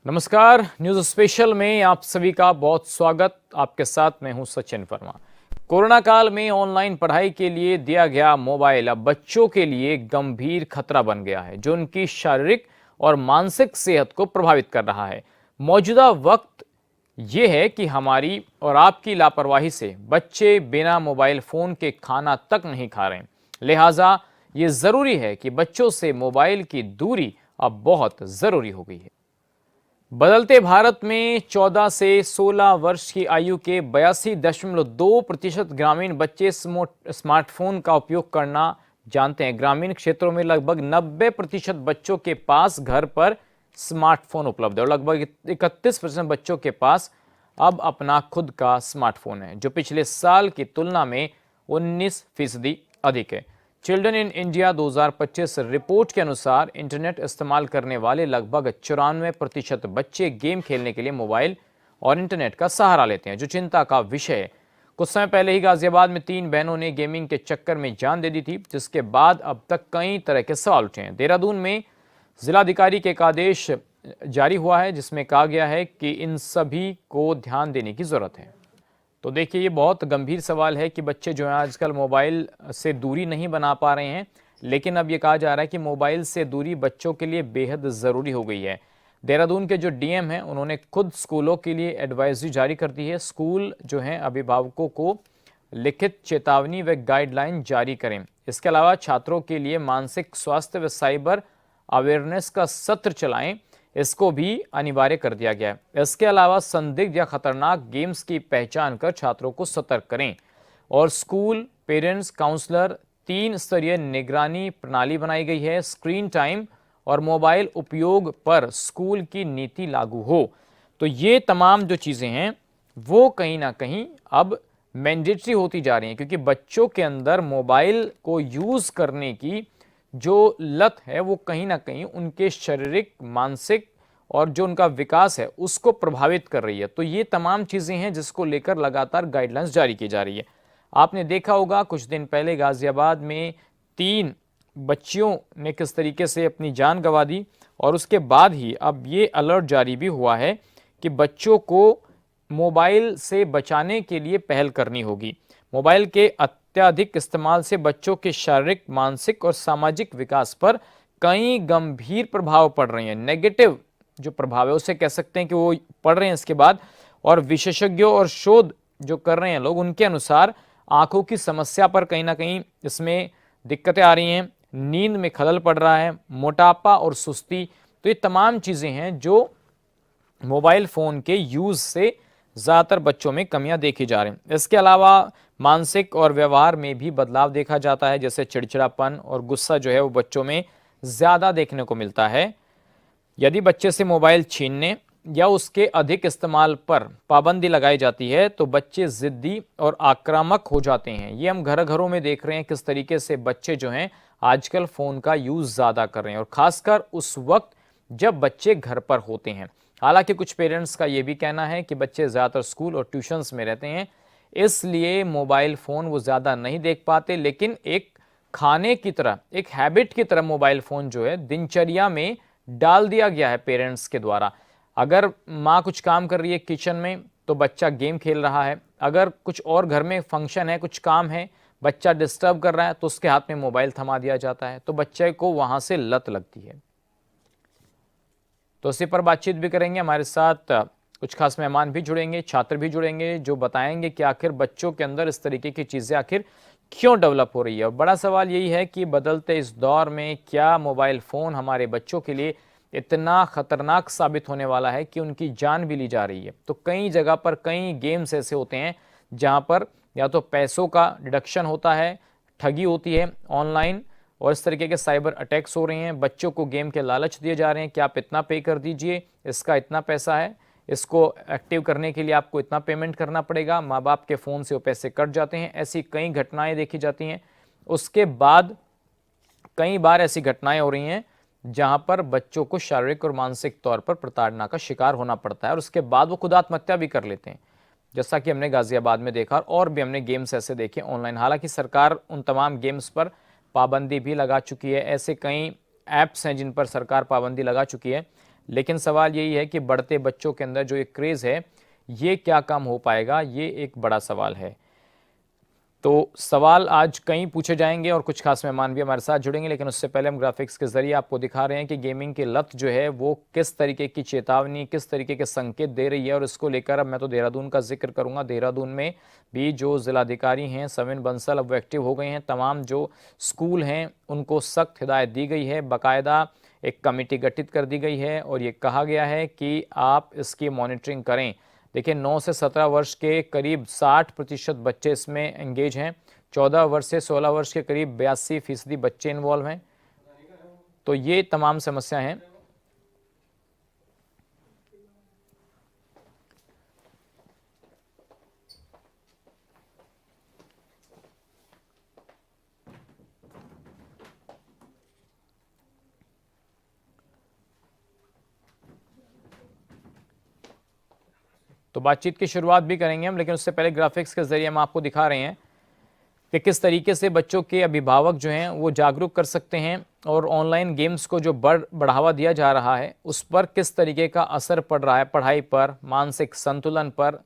नमस्कार। News special में आप सभी का बहुत स्वागत। आपके साथ मैं हूं सचिन वर्मा। कोरोना काल में ऑनलाइन पढ़ाई के लिए दिया गया मोबाइल अब बच्चों के लिए गंभीर खतरा बन गया है, जो उनकी शारीरिक और मानसिक सेहत को प्रभावित कर रहा है। मौजूदा वक्त ये है कि हमारी और आपकी लापरवाही से बच्चे बिना मोबाइल फोन के खाना तक नहीं खा रहे। लिहाजा ये जरूरी है कि बच्चों से मोबाइल की दूरी अब बहुत जरूरी हो गई है। बदलते भारत में 14 से 16 वर्ष की आयु के 82.2% ग्रामीण बच्चे स्मार्टफोन का उपयोग करना जानते हैं। ग्रामीण क्षेत्रों में लगभग 90% बच्चों के पास घर पर स्मार्टफोन उपलब्ध है और लगभग 31% बच्चों के पास अब अपना खुद का स्मार्टफोन है, जो पिछले साल की तुलना में 19% अधिक है। चिल्ड्रन इन इंडिया 2025 रिपोर्ट के अनुसार इंटरनेट इस्तेमाल करने वाले लगभग 94% बच्चे गेम खेलने के लिए मोबाइल और इंटरनेट का सहारा लेते हैं, जो चिंता का विषय है। कुछ समय पहले ही गाजियाबाद में 3 बहनों ने गेमिंग के चक्कर में जान दे दी थी, जिसके बाद अब तक कई तरह के सवाल उठे हैं। देहरादून में जिलाधिकारी के एक आदेश जारी हुआ है, जिसमें कहा गया है कि इन सभी को ध्यान देने की जरूरत है। तो देखिए, ये बहुत गंभीर सवाल है कि बच्चे जो है आजकल मोबाइल से दूरी नहीं बना पा रहे हैं, लेकिन अब ये कहा जा रहा है कि मोबाइल से दूरी बच्चों के लिए बेहद ज़रूरी हो गई है। देहरादून के जो डीएम हैं, उन्होंने खुद स्कूलों के लिए एडवाइजरी जारी कर दी है। स्कूल जो हैं अभिभावकों को लिखित चेतावनी व गाइडलाइन जारी करें। इसके अलावा छात्रों के लिए मानसिक स्वास्थ्य व साइबर अवेयरनेस का सत्र चलाएं, इसको भी अनिवार्य कर दिया गया है। इसके अलावा संदिग्ध या खतरनाक गेम्स की पहचान कर छात्रों को सतर्क करें और स्कूल, पेरेंट्स, काउंसलर 3 स्तरीय निगरानी प्रणाली बनाई गई है। स्क्रीन टाइम और मोबाइल उपयोग पर स्कूल की नीति लागू हो। तो ये तमाम जो चीज़ें हैं वो कहीं ना कहीं अब मैंडेटरी होती जा रही हैं, क्योंकि बच्चों के अंदर मोबाइल को यूज़ करने की जो लत है वो कहीं ना कहीं उनके शारीरिक, मानसिक और जो उनका विकास है उसको प्रभावित कर रही है। तो ये तमाम चीज़ें हैं जिसको लेकर लगातार गाइडलाइंस जारी की जा रही है। आपने देखा होगा कुछ दिन पहले गाजियाबाद में 3 बच्चियों ने किस तरीके से अपनी जान गंवा दी, और उसके बाद ही अब ये अलर्ट जारी भी हुआ है कि बच्चों को मोबाइल से बचाने के लिए पहल करनी होगी। मोबाइल के अत्यधिक इस्तेमाल से बच्चों के शारीरिक, मानसिक और सामाजिक विकास पर कई गंभीर प्रभाव पड़ रहे हैं। नेगेटिव जो प्रभाव है उसे कह सकते हैं कि वो पड़ रहे हैं इसके बाद। और विशेषज्ञों और शोध जो कर रहे हैं लोग, उनके अनुसार आंखों की समस्या पर कहीं ना कहीं इसमें दिक्कतें आ रही हैं, नींद में खलल पड़ रहा है, मोटापा और सुस्ती। तो ये तमाम चीज़ें हैं जो मोबाइल फ़ोन के यूज़ से ज़्यादातर बच्चों में कमियां देखी जा रही हैं। इसके अलावा मानसिक और व्यवहार में भी बदलाव देखा जाता है, जैसे चिड़चिड़ापन और गुस्सा जो है वो बच्चों में ज़्यादा देखने को मिलता है। यदि बच्चे से मोबाइल छीनने या उसके अधिक इस्तेमाल पर पाबंदी लगाई जाती है तो बच्चे ज़िद्दी और आक्रामक हो जाते हैं। ये हम घरों में देख रहे हैं किस तरीके से बच्चे जो हैं आजकल फ़ोन का यूज़ ज़्यादा कर रहे हैं, और ख़ासकर उस वक्त जब बच्चे घर पर होते हैं। हालांकि कुछ पेरेंट्स का ये भी कहना है कि बच्चे ज़्यादातर स्कूल और ट्यूशन्स में रहते हैं, इसलिए मोबाइल फ़ोन वो ज़्यादा नहीं देख पाते, लेकिन एक खाने की तरह, एक हैबिट की तरह मोबाइल फ़ोन जो है दिनचर्या में डाल दिया गया है पेरेंट्स के द्वारा। अगर माँ कुछ काम कर रही है किचन में तो बच्चा गेम खेल रहा है, अगर कुछ और घर में फंक्शन है, कुछ काम है, बच्चा डिस्टर्ब कर रहा है तो उसके हाथ में मोबाइल थमा दिया जाता है, तो बच्चे को वहाँ से लत लगती है। तो इसी पर बातचीत भी करेंगे। हमारे साथ कुछ खास मेहमान भी जुड़ेंगे, छात्र भी जुड़ेंगे, जो बताएंगे कि आखिर बच्चों के अंदर इस तरीके की चीज़ें आखिर क्यों डेवलप हो रही है। और बड़ा सवाल यही है कि बदलते इस दौर में क्या मोबाइल फ़ोन हमारे बच्चों के लिए इतना खतरनाक साबित होने वाला है कि उनकी जान भी ली जा रही है। तो कई जगह पर कई गेम्स ऐसे होते हैं जहाँ पर या तो पैसों का डिडक्शन होता है, ठगी होती है ऑनलाइन, और इस तरीके के साइबर अटैक्स हो रहे हैं। बच्चों को गेम के लालच दिए जा रहे हैं कि आप इतना पे कर दीजिए, इसका इतना पैसा है, इसको एक्टिव करने के लिए आपको इतना पेमेंट करना पड़ेगा। माँ बाप के फ़ोन से वो पैसे कट जाते हैं। ऐसी कई घटनाएं देखी जाती हैं। उसके बाद कई बार ऐसी घटनाएं हो रही हैं जहां पर बच्चों को शारीरिक और मानसिक तौर पर प्रताड़ना का शिकार होना पड़ता है, और उसके बाद वो खुद आत्महत्या भी कर लेते हैं, जैसा कि हमने गाजियाबाद में देखा। और भी हमने गेम्स ऐसे देखे ऑनलाइन। हालांकि सरकार उन तमाम गेम्स पर पाबंदी भी लगा चुकी है। ऐसे कई ऐप्स हैं जिन पर सरकार पाबंदी लगा चुकी है, लेकिन सवाल यही है कि बढ़ते बच्चों के अंदर जो एक क्रेज़ है, ये क्या कम हो पाएगा, ये एक बड़ा सवाल है। तो सवाल आज कई पूछे जाएंगे और कुछ खास मेहमान भी हमारे साथ जुड़ेंगे, लेकिन उससे पहले हम ग्राफिक्स के जरिए आपको दिखा रहे हैं कि गेमिंग की लत जो है वो किस तरीके की चेतावनी, किस तरीके के संकेत दे रही है। और इसको लेकर अब मैं तो देहरादून का जिक्र करूंगा। देहरादून में भी जो जिलाधिकारी हैं सविन बंसल, अब वो एक्टिव हो गए हैं। तमाम जो स्कूल हैं उनको सख्त हिदायत दी गई है, बाकायदा एक कमेटी गठित कर दी गई है और ये कहा गया है कि आप इसकी मॉनिटरिंग करें। देखिए 9 से 17 वर्ष के करीब 60% बच्चे इसमें एंगेज हैं। 14 वर्ष से 16 वर्ष के करीब 82% बच्चे इन्वॉल्व हैं। तो ये तमाम समस्या हैं। तो बातचीत की शुरुआत भी करेंगे हम, लेकिन उससे पहले ग्राफिक्स के जरिए हम आपको दिखा रहे हैं कि किस तरीके से बच्चों के अभिभावक जो हैं वो जागरूक कर सकते हैं और ऑनलाइन गेम्स को जो बढ़ावा दिया जा रहा है उस पर किस तरीके का असर पड़ रहा है, पढ़ाई पर, मानसिक संतुलन पर।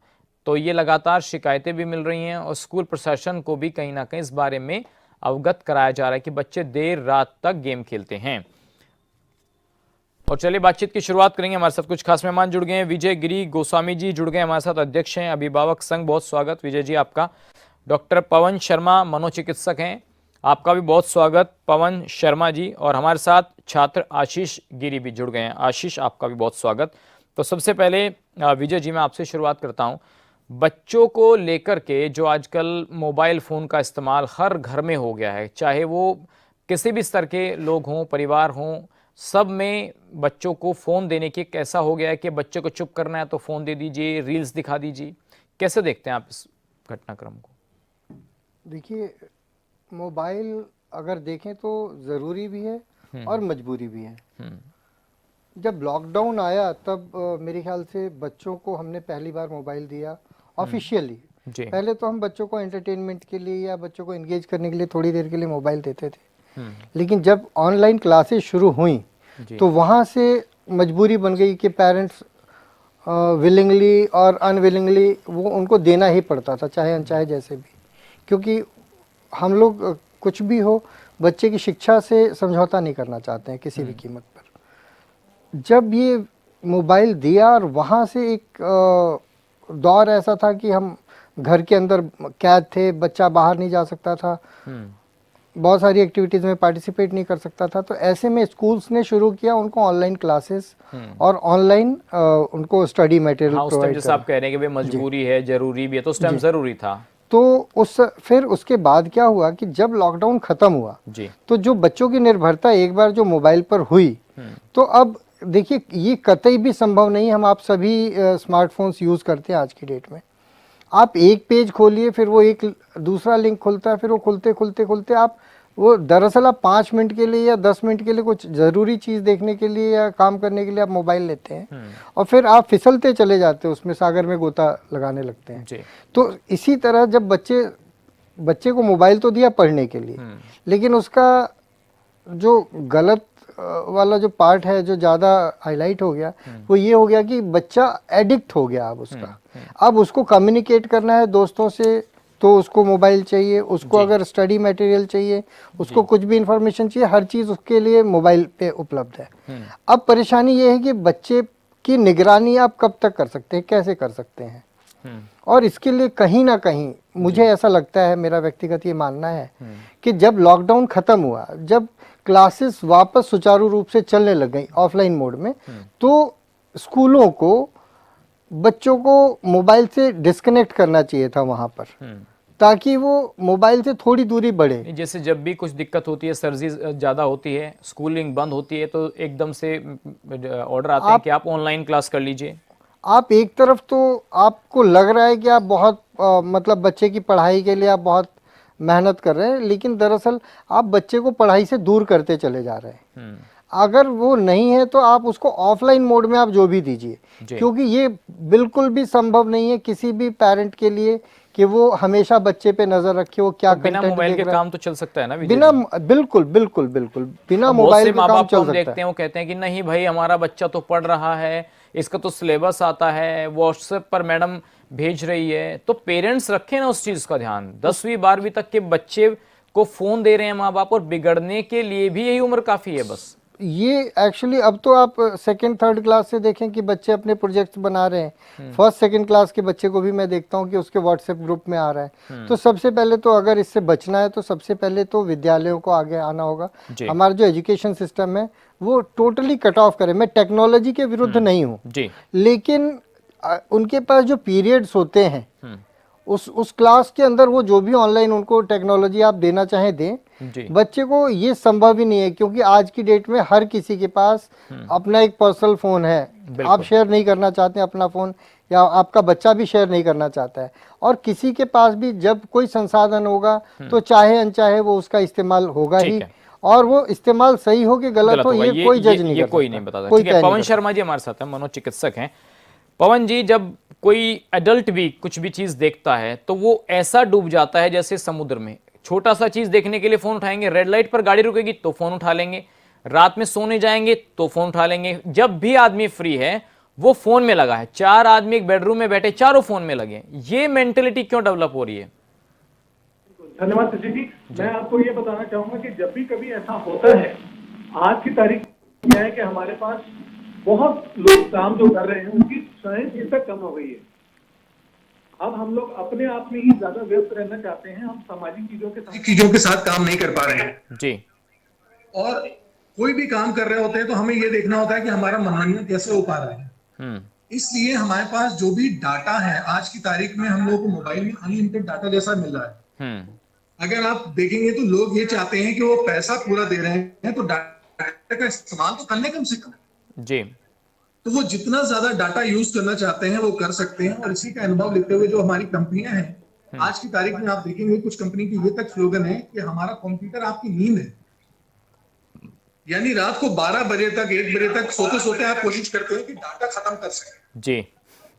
तो ये लगातार शिकायतें भी मिल रही हैं और स्कूल प्रशासन को भी कहीं ना कहीं इस बारे में अवगत कराया जा रहा है कि बच्चे देर रात तक गेम खेलते हैं। और चलिए बातचीत की शुरुआत करेंगे। हमारे साथ कुछ खास मेहमान जुड़ गए हैं। विजय गिरी गोस्वामी जी जुड़ गए हमारे साथ, अध्यक्ष हैं अभिभावक संघ। बहुत स्वागत विजय जी आपका। डॉक्टर पवन शर्मा मनोचिकित्सक हैं, आपका भी बहुत स्वागत पवन शर्मा जी। और हमारे साथ छात्र आशीष गिरी भी जुड़ गए हैं। आशीष आपका भी बहुत स्वागत। तो सबसे पहले विजय जी मैं आपसे शुरुआत करता हूं। बच्चों को लेकर के जो आजकल मोबाइल फ़ोन का इस्तेमाल हर घर में हो गया है, चाहे वो किसी भी स्तर के लोग हों, परिवार हों, सब में बच्चों को फ़ोन देने की कैसा हो गया है कि बच्चे को चुप करना है तो फ़ोन दे दीजिए, रील्स दिखा दीजिए। कैसे देखते हैं आप इस घटनाक्रम को? देखिए, मोबाइल अगर देखें तो ज़रूरी भी है और मजबूरी भी है। जब लॉकडाउन आया तब मेरे ख्याल से बच्चों को हमने पहली बार मोबाइल दिया ऑफिशियली। पहले तो हम बच्चों को एंटरटेनमेंट के लिए या बच्चों को एंगेज करने के लिए थोड़ी देर के लिए मोबाइल देते थे, लेकिन जब ऑनलाइन क्लासेस शुरू हुई तो वहाँ से मजबूरी बन गई कि पेरेंट्स विलिंगली और अनविलिंगली वो उनको देना ही पड़ता था, चाहे अनचाहे जैसे भी, क्योंकि हम लोग कुछ भी हो बच्चे की शिक्षा से समझौता नहीं करना चाहते हैं किसी भी कीमत पर। जब ये मोबाइल दिया और वहाँ से एक दौर ऐसा था कि हम घर के अंदर कैद थे, बच्चा बाहर नहीं जा सकता था, बहुत सारी एक्टिविटीज़ में पार्टिसिपेट नहीं कर सकता था। तो ऐसे में स्कूल्स ने शुरू किया उनको ऑनलाइन क्लासेस और ऑनलाइन उनको स्टडी मटेरियल प्रोवाइड। जैसे आप कह रहे हैं कि मजबूरी है, जरूरी भी है, तो उस टाइम जरूरी था। तो फिर उसके बाद क्या हुआ कि जब लॉकडाउन खत्म हुआ तो जो बच्चों की निर्भरता एक बार जो मोबाइल पर हुई, तो अब देखिए ये कतई भी संभव नहीं। हम आप सभी स्मार्टफोन्स यूज़ करते हैं आज की डेट में। आप एक पेज खोलिए, फिर वो एक दूसरा लिंक खुलता है, फिर वो खुलते खुलते खुलते आप वो दरअसल आप 5 मिनट के लिए या 10 मिनट के लिए कुछ ज़रूरी चीज़ देखने के लिए या काम करने के लिए आप मोबाइल लेते हैं और फिर आप फिसलते चले जाते हैं, उसमें सागर में गोता लगाने लगते हैं। तो इसी तरह जब बच्चे को मोबाइल तो दिया पढ़ने के लिए, लेकिन उसका जो गलत वाला जो पार्ट है जो ज़्यादा हाईलाइट हो गया वो ये हो गया कि बच्चा एडिक्ट हो गया। अब उसका अब उसको कम्युनिकेट करना है दोस्तों से तो उसको मोबाइल चाहिए, उसको अगर स्टडी मटेरियल चाहिए, उसको कुछ भी इंफॉर्मेशन चाहिए, हर चीज़ उसके लिए मोबाइल पे उपलब्ध है। अब परेशानी ये है कि बच्चे की निगरानी आप कब तक कर सकते हैं, कैसे कर सकते हैं, और इसके लिए कहीं ना कहीं मुझे ऐसा लगता है, मेरा व्यक्तिगत ये मानना है कि जब लॉकडाउन खत्म हुआ, जब क्लासेस वापस सुचारू रूप से चलने लग गई ऑफलाइन मोड में, तो स्कूलों को बच्चों को मोबाइल से डिस्कनेक्ट करना चाहिए था वहां पर, ताकि वो मोबाइल से थोड़ी दूरी बढ़े। जैसे जब भी कुछ दिक्कत होती है, सर्दी ज़्यादा होती है, स्कूलिंग बंद होती है, तो एकदम से ऑर्डर आते हैं कि आप ऑनलाइन क्लास कर लीजिए। आप एक तरफ तो आपको लग रहा है कि आप बहुत मतलब बच्चे की पढ़ाई के लिए आप बहुत मेहनत कर रहे हैं, लेकिन दरअसल आप बच्चे को पढ़ाई से दूर करते चले जा रहे हैं। अगर वो नहीं है तो आप उसको ऑफलाइन मोड में आप जो भी दीजिए, क्योंकि ये बिल्कुल भी संभव नहीं है किसी भी पेरेंट के लिए कि वो हमेशा बच्चे पे नजर रखे वो क्या बिना कंटेंट मोबाइल देख के रहा है। काम तो चल सकता है ना विजय बिना जी? बिल्कुल बिल्कुल बिल्कुल बिना अब बहुत मोबाइल से के माँ काम बाप को चल हम सकता देखते है। हैं, वो कहते हैं कि नहीं भाई हमारा बच्चा तो पढ़ रहा है, इसका तो सिलेबस आता है, व्हाट्सएप पर मैडम भेज रही है। तो पेरेंट्स रखें ना उस चीज का ध्यान। 10वीं 12वीं तक के बच्चे को फोन दे रहे हैं माँ बाप, और बिगड़ने के लिए भी यही उम्र काफी है बस। ये एक्चुअली अब तो आप सेकंड थर्ड क्लास से देखें कि बच्चे अपने प्रोजेक्ट्स बना रहे हैं। फर्स्ट सेकंड क्लास के बच्चे को भी मैं देखता हूँ कि उसके व्हाट्सएप ग्रुप में आ रहा है। तो सबसे पहले तो अगर इससे बचना है तो सबसे पहले तो विद्यालयों को आगे आना होगा। हमारा जो एजुकेशन सिस्टम है वो टोटली कट ऑफ करे। मैं टेक्नोलॉजी के विरुद्ध नहीं हूँ, लेकिन उनके पास जो पीरियड्स होते हैं उस क्लास के अंदर वो जो भी ऑनलाइन उनको टेक्नोलॉजी आप देना चाहें दें। बच्चे को ये संभव ही नहीं है, क्योंकि आज की डेट में हर किसी के पास अपना एक पर्सनल फोन है। आप शेयर नहीं करना चाहते हैं अपना फोन, या आपका बच्चा भी शेयर नहीं करना चाहता है, और किसी के पास भी जब कोई संसाधन होगा तो चाहे अनचाहे वो उसका इस्तेमाल होगा ही, और वो इस्तेमाल सही हो कि गलत हो ये कोई जज नहीं कर सकता, कोई नहीं बताता। ठीक है, पवन शर्मा जी हमारे साथ हैं, मनोचिकित्सक हैं। पवन जी, जब कोई एडल्ट भी कुछ भी चीज देखता है तो वो ऐसा डूब जाता है जैसे समुद्र में। छोटा सा चीज देखने के लिए फोन उठाएंगे, रेड लाइट पर गाड़ी रुकेगी तो फोन उठा लेंगे, रात में सोने जाएंगे तो फोन उठा लेंगे। जब भी आदमी फ्री है वो फोन में लगा है। 4 आदमी एक बेडरूम में बैठे, चारों फोन में लगे। ये मेंटेलिटी क्यों डेवलप हो रही है? धन्यवाद शशि जी। मैं आपको ये बताना चाहूंगा कि जब भी कभी ऐसा होता है, आज की तारीख में है कि हमारे पास बहुत लोग काम जो कर रहे हैं उनकी स्वयं तक कम हो गई है। अब हम लोग अपने आप में ही ज्यादा व्यस्त रहना चाहते हैं, हम सामाजिक चीजों के साथ काम नहीं कर पा रहे हैं जी। और कोई भी काम कर रहे होते हैं तो हमें ये देखना होता है कि हमारा मनोरंजन कैसे हो पा रहा है। इसलिए हमारे पास जो भी डाटा है आज की तारीख में हम लोग को मोबाइल में अनलिमिटेड डाटा जैसा मिल रहा है। अगर आप देखेंगे तो लोग ये चाहते हैं कि वो पैसा पूरा दे रहे हैं तो डाटा का इस्तेमाल तो करने कम से कम जी। तो वो जितना ज्यादा डाटा यूज करना चाहते हैं वो कर सकते हैं। और इसी का अनुभव लेते हुए जो हमारी कंपनियां हैं आज की तारीख में आप देखेंगे कुछ कंपनी की ये तक स्लोगन है कि हमारा कंप्यूटर आपकी नींद है। यानी रात को 12 बजे तक 1 बजे तक सोते सोते आप कोशिश करते हैं कि डाटा खत्म कर सकें जी।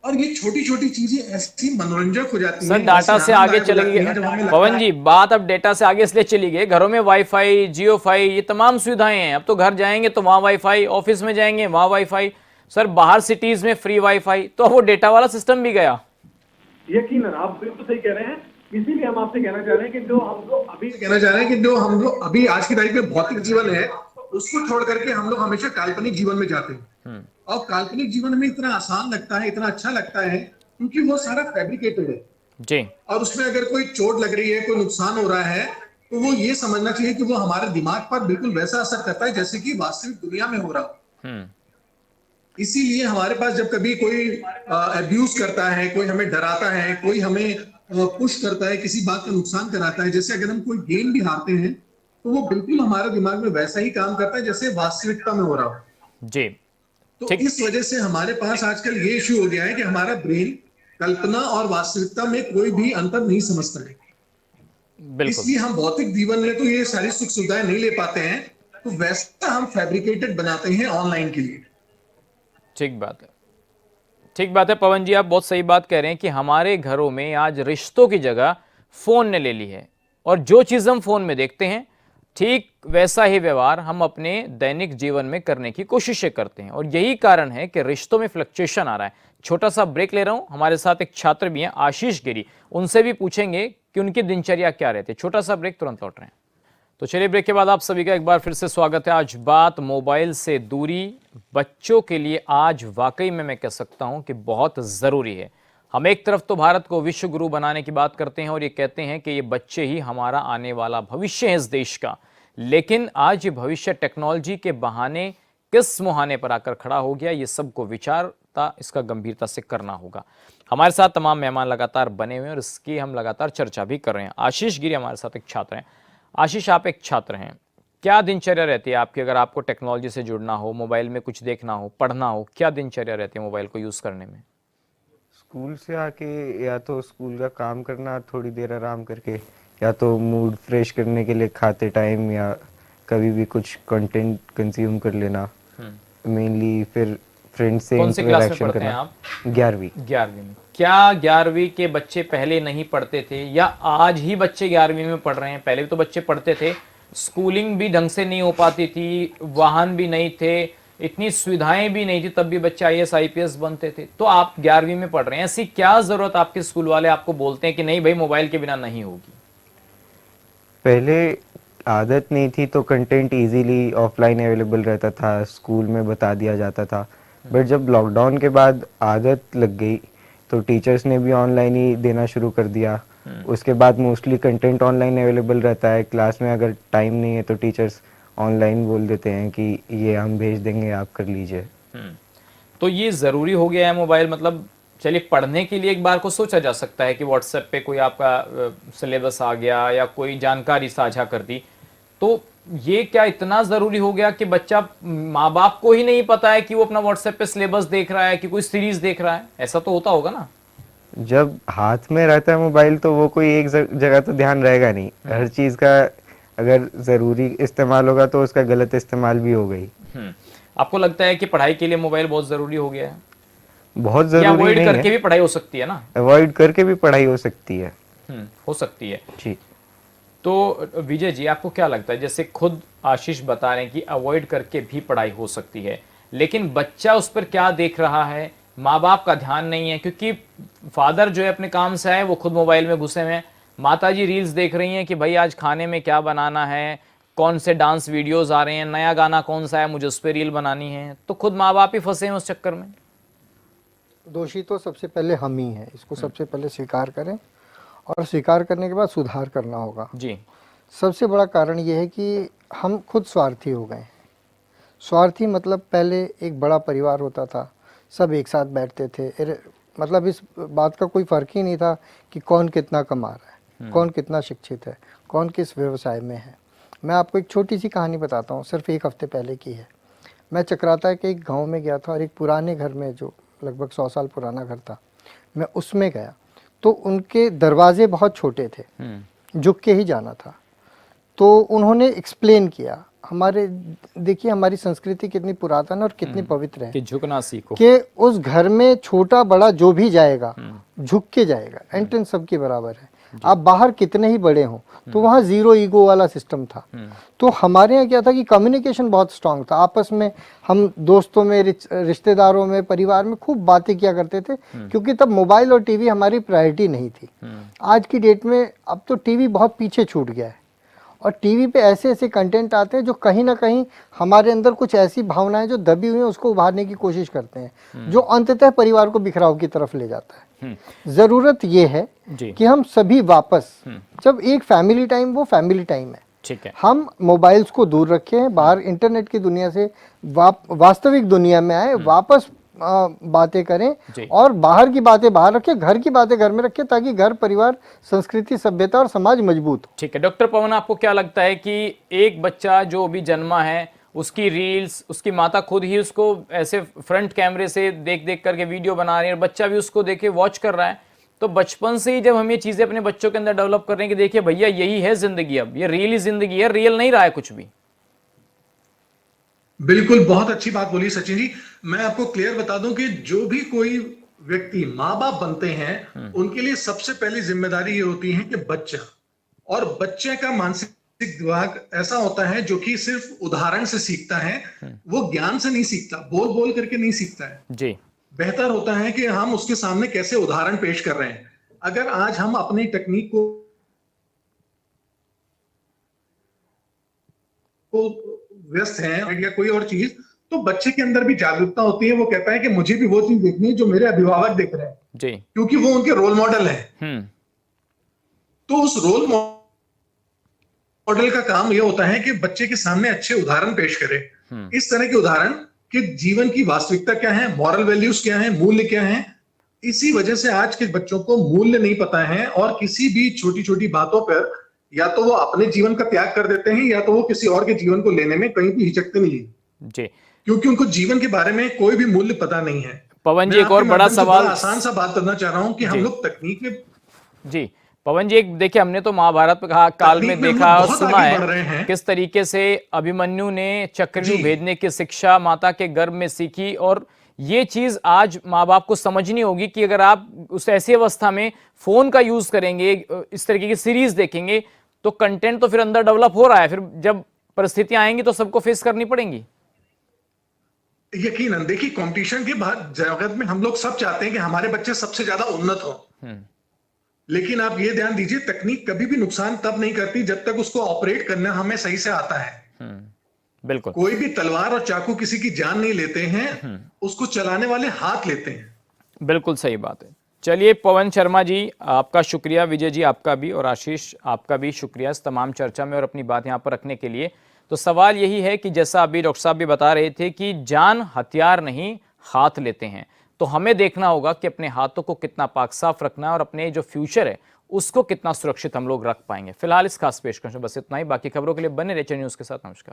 और ये छोटी छोटी चीजें ऐसी मनोरंजक हो जाती हैं। सर डाटा से आगे चले गए पवन जी, बात अब डेटा से आगे इसलिए चली गई, घरों में वाईफाई, जियोफाई, ये तमाम सुविधाएं हैं। अब तो घर जाएंगे तो वहां वाईफाई, ऑफिस में जाएंगे वहां वाईफाई, सर बाहर सिटीज में फ्री वाईफाई, तो वो डेटा वाला सिस्टम भी गया। यकीनन आप बिल्कुल सही कह रहे हैं। इसीलिए हम आपसे कहना चाह रहे हैं कि जो हम लोग अभी आज की तारीख में भौतिक जीवन है उसको छोड़ करके हम लोग हमेशा काल्पनिक जीवन में जाते हैं। और काल्पनिक जीवन में इतना आसान लगता है, इतना अच्छा लगता है क्योंकि वो सारा फैब्रिकेटेड है जी। और उसमें अगर कोई चोट लग रही है, कोई नुकसान हो रहा है तो वो ये समझना चाहिए कि वो हमारे दिमाग पर बिल्कुल वैसा असर करता है जैसे कि वास्तविक दुनिया में हो रहा। इसीलिए हमारे पास जब कभी कोई अब्यूज करता है, कोई हमें डराता है, कोई हमें पुश करता है, किसी बात का नुकसान कराता है, जैसे अगर हम कोई गेम भी हारते हैं तो वो बिल्कुल हमारे दिमाग में वैसा ही काम करता है जैसे वास्तविकता में हो रहा हो जी। तो इस वजह से हमारे पास आजकल ये इश्यू हो गया है कि हमारा ब्रेन कल्पना और वास्तविकता में कोई भी अंतर नहीं समझता है। इसलिए हम भौतिक जीवन में तो ये सारी सुख सुविधाएं नहीं ले पाते हैं, तो वैसा हम फैब्रिकेटेड बनाते हैं ऑनलाइन के लिए। ठीक बात है, ठीक बात है पवन जी, आप बहुत सही बात कह रहे हैं कि हमारे घरों में आज रिश्तों की जगह फोन ने ले ली है, और जो चीज हम फोन में देखते हैं ठीक वैसा ही व्यवहार हम अपने दैनिक जीवन में करने की कोशिशें करते हैं, और यही कारण है कि रिश्तों में फ्लक्चुएशन आ रहा है। छोटा सा ब्रेक ले रहा हूं, हमारे साथ एक छात्र भी हैं आशीष गिरी, उनसे भी पूछेंगे कि उनकी दिनचर्या क्या रहती है। छोटा सा ब्रेक, तुरंत लौट रहे हैं। तो चलिए, ब्रेक के बाद आप सभी का एक बार फिर से स्वागत है। आज बात मोबाइल से दूरी बच्चों के लिए आज वाकई में मैं कह सकता हूं कि बहुत जरूरी है। हम एक तरफ तो भारत को विश्व गुरु बनाने की बात करते हैं और ये कहते हैं कि ये बच्चे ही हमारा आने वाला भविष्य है इस देश का, लेकिन आज ये भविष्य टेक्नोलॉजी के बहाने किस मुहाने पर आकर खड़ा हो गया, ये सबको विचारता इसका गंभीरता से करना होगा। हमारे साथ तमाम मेहमान लगातार बने हुए हैं और इसकी हम लगातार चर्चा भी कर रहे हैं। आशीष गिरी हमारे साथ एक छात्र हैं। आशीष, आप एक छात्र हैं, क्या दिनचर्या रहती है आपकी अगर आपको टेक्नोलॉजी से जुड़ना हो, मोबाइल में कुछ देखना हो, पढ़ना हो, क्या दिनचर्या रहती है मोबाइल को यूज करने में? स्कूल से आके या तो स्कूल का काम करना, थोड़ी देर आराम करके, या तो मूड फ्रेश करने के लिए खाते टाइम या कभी भी कुछ कंटेंट कंज्यूम कर लेना मेनली, फिर फ्रेंड्स से कौन सी क्लास में इंटरेक्शन पढ़ते हैं करना। आप? 11वीं। 11वीं में। क्या 11वीं के बच्चे पहले नहीं पढ़ते थे या आज ही बच्चे 11वीं में पढ़ रहे हैं? पहले भी तो बच्चे पढ़ते थे, स्कूलिंग भी ढंग से नहीं हो पाती थी, वाहन भी नहीं थे, इतनी सुविधाएं भी नहीं थी, तब भी बच्चे IAS IPS बनते थे। तो आप 11वीं में पढ़ रहे हैं, ऐसी क्या जरूरत आपके स्कूल वाले आपको बोलते हैं कि नहीं भाई मोबाइल के बिना नहीं होगी? पहले आदत नहीं थी तो कंटेंट इजीली ऑफलाइन अवेलेबल रहता था, स्कूल में बता दिया जाता था। बट जब लॉकडाउन के बाद आदत लग गई तो टीचर्स ने भी ऑनलाइन ही देना शुरू कर दिया। उसके बाद मोस्टली कंटेंट ऑनलाइन अवेलेबल रहता है। क्लास में अगर टाइम नहीं है तो टीचर्स ऑनलाइन बोल देते हैं कि ये हम भेज देंगे, आप कर लीजिए। तो ये ज़रूरी हो गया है मोबाइल, मतलब चलिए पढ़ने के लिए एक बार को सोचा जा सकता है कि व्हाट्सएप पे कोई आपका सिलेबस आ गया या कोई जानकारी साझा कर दी, तो ये क्या इतना ज़रूरी हो गया कि बच्चा, माँ बाप को ही नहीं पता है कि वो अपना व्हाट्सएप पे सिलेबस देख रहा है कि कोई सीरीज देख रहा है? ऐसा तो होता होगा ना। जब हाथ में रहता है मोबाइल तो वो कोई एक जगह तो ध्यान रहेगा नहीं। हर चीज़ का अगर ज़रूरी इस्तेमाल होगा तो उसका गलत इस्तेमाल भी हो गई। आपको लगता है कि पढ़ाई के लिए मोबाइल बहुत ज़रूरी हो गया है? बहुत या ज़रूरी अवॉइड नहीं करके है, भी पढ़ाई हो सकती है ना? अवॉइड करके भी पढ़ाई हो सकती है। हो सकती है जी। तो विजय जी, आपको क्या लगता है, जैसे खुद आशीष बता रहे हैं कि अवॉइड करके भी पढ़ाई हो सकती है, लेकिन बच्चा उस पर क्या देख रहा है, माँ बाप का ध्यान नहीं है, क्योंकि फादर जो है अपने काम से आए वो खुद मोबाइल में घुसे हुए हैं, माता जी रील्स देख रही हैं कि भाई आज खाने में क्या बनाना है, कौन से डांस वीडियोस आ रहे हैं, नया गाना कौन सा है, मुझे उस पर रील बनानी है, तो खुद माँ बाप ही फंसे हैं उस चक्कर में। दोषी तो सबसे पहले हम ही हैं, इसको सबसे पहले स्वीकार करें और स्वीकार करने के बाद सुधार करना होगा जी। सबसे बड़ा कारण ये है कि हम खुद स्वार्थी हो गए। स्वार्थी मतलब पहले एक बड़ा परिवार होता था, सब एक साथ बैठते थे, मतलब इस बात का कोई फ़र्क ही नहीं था कि कौन कितना कमा रहा है, कौन कितना शिक्षित है, कौन किस व्यवसाय में है। मैं आपको एक छोटी सी कहानी बताता हूँ, सिर्फ 1 हफ्ते पहले की है। मैं चक्राता के एक गांव में गया था और एक पुराने घर में, जो लगभग 100 साल पुराना घर था, मैं उसमें गया तो उनके दरवाजे बहुत छोटे थे, झुक के ही जाना था। तो उन्होंने एक्सप्लेन किया, हमारे देखिए हमारी संस्कृति कितनी पुरातन और कितनी पवित्र है कि झुकना सीखो, कि उस घर में छोटा बड़ा जो भी जाएगा झुक के जाएगा, एंट्रेंस सबके बराबर है। आप बाहर कितने ही बड़े हों तो वहाँ जीरो ईगो वाला सिस्टम था। तो हमारे यहाँ क्या था कि कम्युनिकेशन बहुत स्ट्रांग था, आपस में हम दोस्तों में, रिश्तेदारों में, परिवार में खूब बातें किया करते थे, क्योंकि तब मोबाइल और टीवी हमारी प्रायोरिटी नहीं थी। आज की डेट में अब तो टीवी बहुत पीछे छूट गया है और टीवी पे ऐसे ऐसे कंटेंट आते हैं जो कहीं ना कहीं हमारे अंदर कुछ ऐसी भावनाएं जो दबी हुई हैं उसको उभारने की कोशिश करते हैं, जो अंततः परिवार को बिखराव की तरफ ले जाता है। जरूरत ये है कि हम सभी वापस, जब एक फैमिली टाइम, वो फैमिली टाइम है, ठीक है, हम मोबाइल्स को दूर रखें, बाहर इंटरनेट की दुनिया से वास्तविक दुनिया में आए, वापस बातें करें और बाहर की बातें बाहर रखें, घर की बातें घर में रखें, ताकि घर, परिवार, संस्कृति, सभ्यता और समाज मजबूत हो। ठीक है। डॉक्टर पवन, आपको क्या लगता है कि एक बच्चा जो अभी जन्मा है, उसकी रील्स, उसकी माता खुद ही उसको ऐसे फ्रंट कैमरे से देख देख करके वीडियो बना रही है, बच्चा भी उसको देख के वॉच कर रहा है, तो बचपन से ही जब हम ये चीजें अपने बच्चों के अंदर डेवलप कर रहे हैं कि देखिए भैया यही है जिंदगी, अब ये रियल ही जिंदगी है, रियल नहीं रहा है कुछ भी। बिल्कुल, बहुत अच्छी बात बोली सचिन जी। मैं आपको क्लियर बता दूं कि जो भी कोई व्यक्ति माँ बाप बनते हैं, उनके लिए सबसे पहली जिम्मेदारी ये होती है कि बच्चा, और बच्चे का मानसिक दिमाग ऐसा होता है जो कि सिर्फ उदाहरण से सीखता है, वो ज्ञान से नहीं सीखता, बोल बोल करके नहीं सीखता है जी। बेहतर होता है कि हम उसके सामने कैसे उदाहरण पेश कर रहे हैं। अगर आज हम अपनी तकनीक को व्यस्त हैं या कोई और चीज, तो बच्चे के अंदर भी जागरूकता होती है, वो कहता है कि मुझे भी वो चीज देखनी है जो मेरे अभिभावक देख रहे हैं जी, क्योंकि वो उनके रोल मॉडल है। तो उस रोल मॉडल का काम ये होता है कि बच्चे के सामने अच्छे उदाहरण पेश करे, इस तरह के उदाहरण कि जीवन की वास्तविकता क्या है, मॉरल वैल्यूज क्या है, मूल्य क्या है। इसी वजह से आज के बच्चों को मूल्य नहीं पता है और किसी भी छोटी छोटी बातों पर या तो वो अपने जीवन का त्याग कर देते हैं या तो वो किसी और के जीवन को लेने में कहीं भी हिचकते नहीं है जी, क्योंकि उनको जीवन के बारे में कोई भी मूल्य पता नहीं है। पवन जी, एक और बड़ा सवाल, आसान सा बात करना चाह रहा हूं कि हम लोग तकनीक में जी पवन जी, एक देखिए, हमने तो महाभारत काल में तकनीक में हम देखा लोग और बहुत सुना आगे बढ़ रहे है हैं। किस तरीके से अभिमन्यु ने चक्रव्यूह जी। भेदने की शिक्षा माता के गर्भ में सीखी, और ये चीज आज माँ बाप को समझनी होगी कि अगर आप उस ऐसी अवस्था में फोन का यूज करेंगे, इस तरीके की सीरीज देखेंगे, तो कंटेंट तो फिर अंदर डेवलप हो रहा है, फिर जब परिस्थितियां आएंगी तो सबको फेस करनी पड़ेंगी। यकीनन देखिए, कंपटीशन के जगत में हम लोग सब चाहते हैं कि हमारे बच्चे सबसे ज्यादा उन्नत हो, लेकिन आप ये ध्यान दीजिए, तकनीक कभी भी नुकसान तब नहीं करती जब तक उसको ऑपरेट करना हमें सही से आता है। बिल्कुल, कोई भी तलवार और चाकू किसी की जान नहीं लेते हैं, उसको चलाने वाले हाथ लेते हैं। बिल्कुल सही बात है। चलिए पवन शर्मा जी, आपका शुक्रिया, विजय जी आपका भी, और आशीष आपका भी शुक्रिया इस तमाम चर्चा में और अपनी बात यहाँ पर रखने के लिए। तो सवाल यही है कि जैसा अभी डॉक्टर साहब भी बता रहे थे कि जान हथियार नहीं हाथ लेते हैं, तो हमें देखना होगा कि अपने हाथों को कितना पाक साफ रखना है और अपने जो फ्यूचर है उसको कितना सुरक्षित हम लोग रख पाएंगे। फिलहाल इस खास पेशकश में बस इतना ही। बाकी खबरों के लिए बने रहिए न्यूज़ के साथ। नमस्कार।